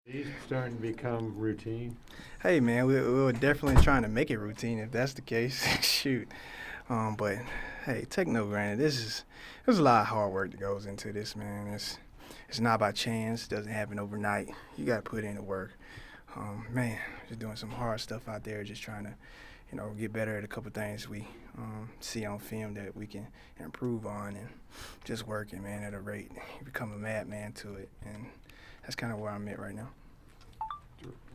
He's starting to become routine. Hey man, we're definitely trying to make it routine if that's the case. Shoot, but hey, take no granted. There's a lot of hard work that goes into this, man. It's not by chance. It doesn't happen overnight. You got to put in the work. Man, just doing some hard stuff out there, just trying to, get better at a couple things we see on film that we can improve on, and just working, man, at a rate. You become a madman to it, and that's kind of where I'm at right now.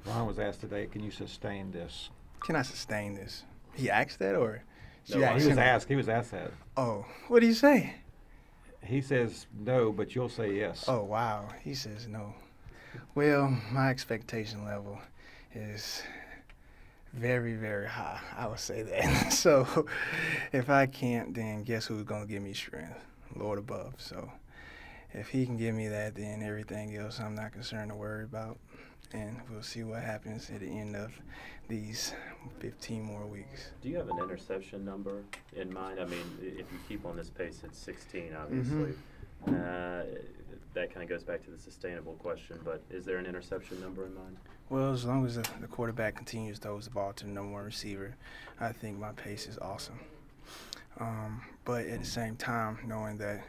Ron was asked today, can you sustain this? Can I sustain this? He asked that, or No, he was asked that. Oh, what did he say? He says no, but you'll say yes. Oh, wow. He says no. Well, my expectation level is very, very high. I would say that. So if I can't, then guess who's going to give me strength? Lord above. So if he can give me that, then everything else I'm not concerned to worry about. And we'll see what happens at the end of these 15 more weeks. Do you have an interception number in mind? I mean, if you keep on this pace at 16, obviously, that kind of goes back to the sustainable question, but is there an interception number in mind? Well, as long as the quarterback continues to throw the ball to the number one receiver, I think my pace is awesome. But at the same time, knowing that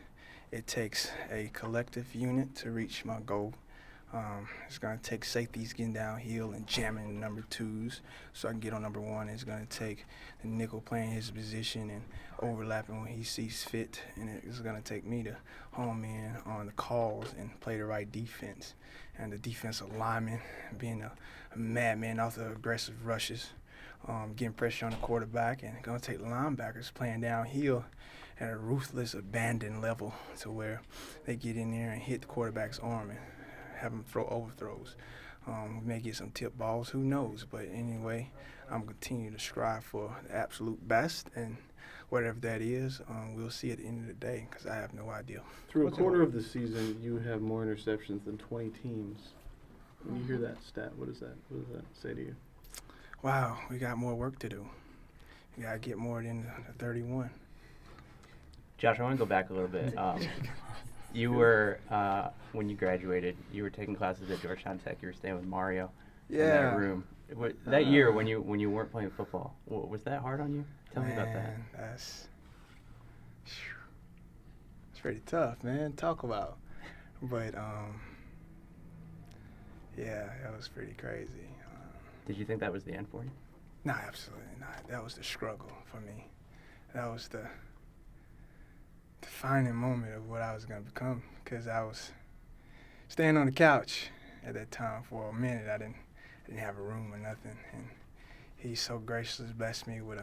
it takes a collective unit to reach my goal. It's going to take safeties getting downhill and jamming the number twos so I can get on number one. It's going to take the nickel playing his position and overlapping when he sees fit. And it's going to take me to home in on the calls and play the right defense. And the defensive lineman being a madman off the aggressive rushes, getting pressure on the quarterback. And it's going to take the linebackers playing downhill at a ruthless, abandoned level to where they get in there and hit the quarterback's arm and have them throw overthrows. We may get some tip balls, who knows? But anyway, I'm continuing to strive for the absolute best, and whatever that is, we'll see at the end of the day because I have no idea. Through a quarter of the season, you have more interceptions than 20 teams. When you hear that stat, what does that say to you? Wow, we got more work to do. We got to get more than the 31. Josh, I want to go back a little bit. You were, when you graduated, you were taking classes at Georgetown Tech. You were staying with Mario in that room. That year when you weren't playing football, was that hard on you? Tell me about that. That's pretty tough, man. Talk about. But, yeah, that was pretty crazy. Did you think that was the end for you? No, absolutely not. That was the struggle for me. That was the defining moment of what I was going to become, because I was staying on the couch at that time for a minute. I didn't have a room or nothing, and he so graciously blessed me with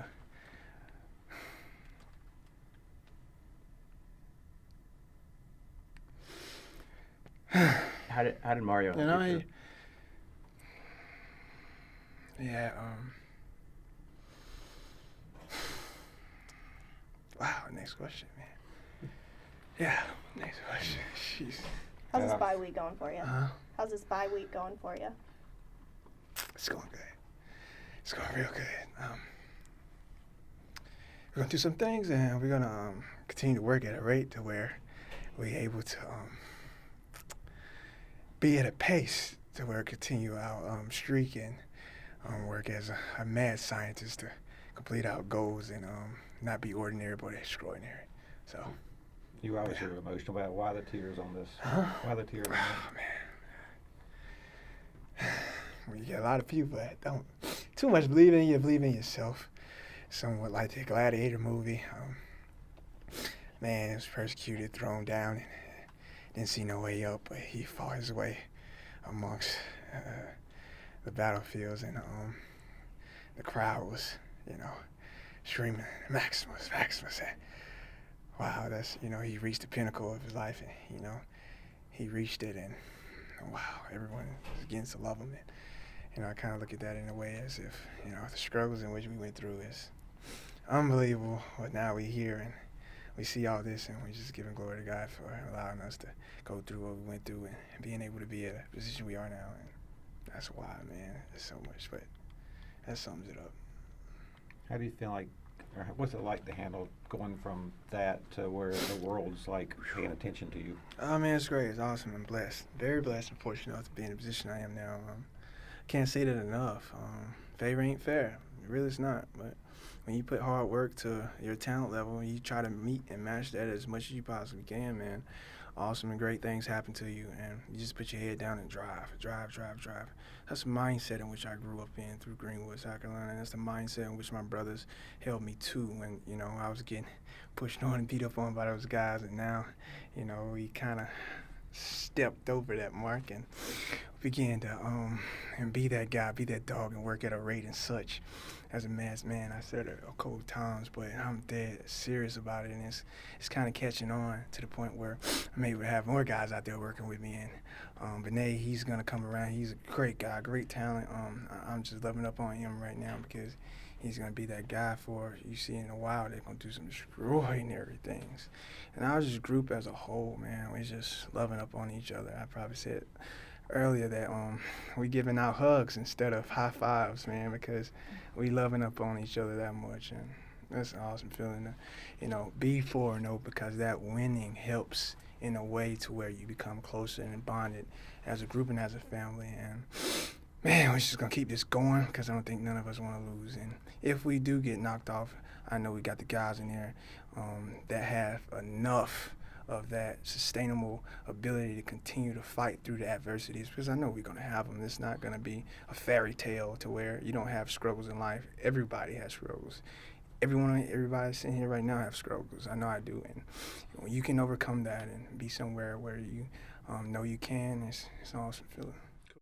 How did Mario help you? Wow, next question, man. Yeah, next question. Jeez. How's this bye week going for you? Huh? How's this bye week going for you? It's going good. It's going real good. We're going to do some things, and we're going to continue to work at a rate to where we're able to be at a pace to where we continue our streak and work as a mad scientist to complete our goals and not be ordinary but extraordinary. So. You obviously were emotional about why the tears on this. Huh? Why the tears on this? Oh, man. Well, you get a lot of people that don't too much believe in you, believe in yourself. Somewhat like the Gladiator movie. Man was persecuted, thrown down, and didn't see no way up, but he fought his way amongst the battlefields, and the crowd was, screaming, Maximus, Maximus. Wow, that's, he reached the pinnacle of his life, and, he reached it, and wow, everyone is getting to love him. And, I kind of look at that in a way as if, the struggles in which we went through is unbelievable, but now we're here, and we see all this, and we're just giving glory to God for allowing us to go through what we went through and being able to be at a position we are now, and that's why, man, there's so much, but that sums it up. How do you feel like or what's it like to handle going from that to where the world's like paying attention to you? Oh man, it's great. It's awesome. I'm blessed. Very blessed and fortunate enough to be in the position I am now. Can't say that enough. Favor ain't fair. It really is not. But when you put hard work to your talent level, you try to meet and match that as much as you possibly can, man. Awesome and great things happen to you, and you just put your head down and drive. That's the mindset in which I grew up in through Greenwood, South Carolina. That's the mindset in which my brothers held me to when, I was getting pushed on and beat up on by those guys, and now, we kind of stepped over that mark and began to and be that guy, be that dog, and work at a rate and such. As a man's man, I said it a couple times, but I'm dead serious about it, and it's kind of catching on to the point where I'm able to have more guys out there working with me. And Benet, he's gonna come around. He's a great guy, great talent. I'm just loving up on him right now because he's gonna be that guy for you see in a while. They're gonna do some extraordinary things, and our just group as a whole, man, we're just loving up on each other. I probably said earlier that we giving out hugs instead of high fives, man, because we loving up on each other that much, and that's an awesome feeling to, be 4-0 because that winning helps in a way to where you become closer and bonded as a group and as a family. And man, we're just gonna keep this going because I don't think none of us want to lose. And if we do get knocked off, I know we got the guys in there that have enough of that sustainable ability to continue to fight through the adversities, because I know we're going to have them. It's not going to be a fairy tale to where you don't have struggles in life. Everybody has struggles. Everybody sitting here right now have struggles. I know I do. And when you can overcome that and be somewhere where you know you can, it's an awesome feeling.